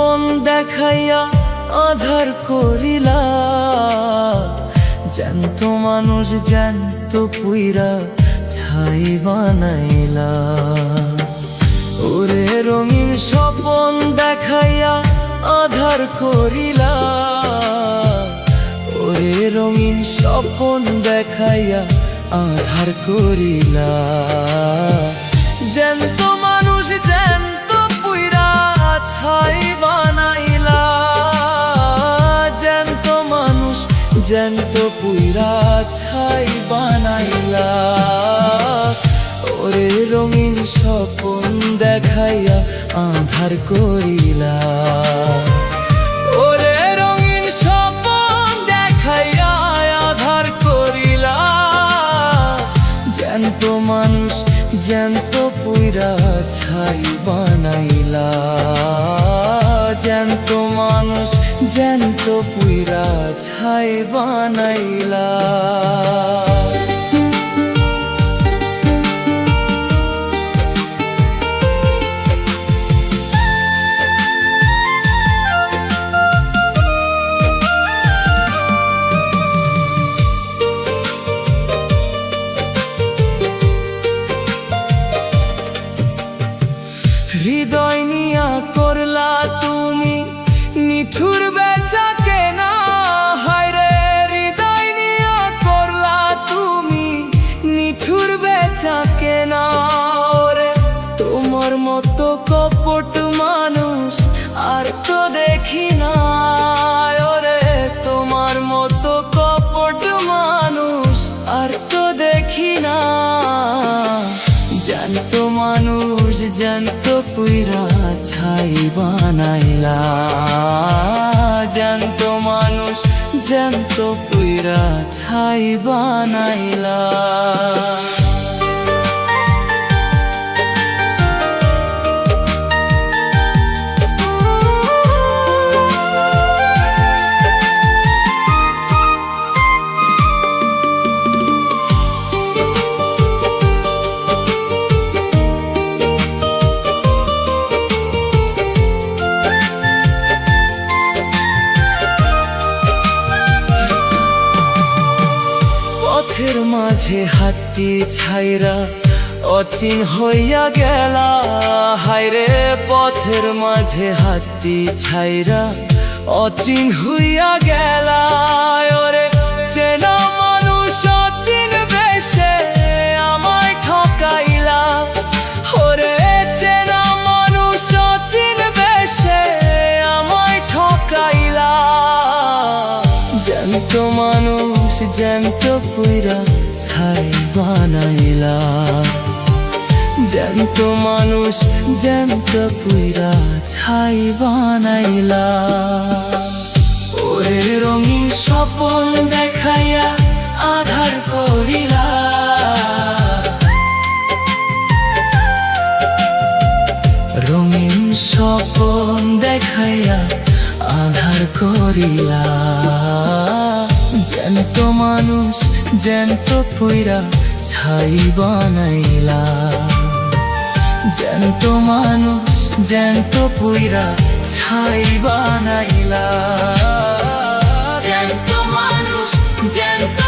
স্বপন দেখাইয়া আধার করিলা, জ্যান্ত মানুষ জ্যান্ত পুইরা ছাই বানাইলা। ওরে রঙিন স্বপন দেখাইয়া আধার করিলা, ওরে রঙিন স্বপন দেখাইয়া আধার করিলা। জ্যান্ত মানুষ জ্যান্ত পুইরা ছাই বানাইলা, জ্যান্ত মানুষ জ্যান্ত পুইরা ছাই বানাইলা। ওরে রঙিন স্বপন দেখাইয়া আধার করিলা, ওরে রঙিন স্বপন দেখাইয়া আধার করিলা। জ্যান্ত মানুষ জ্যান্ত পুইরা ছাই বানাইলা, জ্যান্ত মানুষ জ্যান্ত পুইরা ছাই বানাইলা। হৃদয় নিয়া করলা তুমি নিঠুর বেচা কেনা, হায়রে হৃদয় নিয়া করলা তুমি নিঠুর বেচা কেনা। ওরে তোমার মতো কপট মানুষ আর তো দেখি না, ওরে তোমার মতো কপট মানুষ আর তো দেখি না। জ্যান্ত মানুষ জ্যান্ত পুইরা ছাই বানাইলা, জ্যান্ত মানুষ জ্যান্ত পুইরা ছাই বানাইলা। পথের মাঝে হাতটি ছাইরা অচিন হইয়া গেলা, হায়রে পথের মাঝে হাতটি ছাইরা অচিন হইয়া গেলা। ওরে চেনা মানুষ অচিন বেশে আমায় ঠকাইলা, ওরে চেনা মানুষ অচিন বেশে আমায় ঠকাইলা। জ্যান্ত মানুষ জ্যান্ত পুইরা ছাই বানাইলা, জ্যান্ত মানুষ জ্যান্ত পুইরা ছাই বানাইলা। ওরে রঙিন স্বপন দেখাইয়া আধার করিলা, রঙিন স্বপন দেখাইয়া আধার করিলা। জ্যান্ত মানুষ জ্যান্ত পুইরা ছাই বানাইলা, জ্যান্ত মানুষ জ্যান্ত পুইরা ছাই বানাইলা। জ্যান্ত মানুষ জ্যান্ত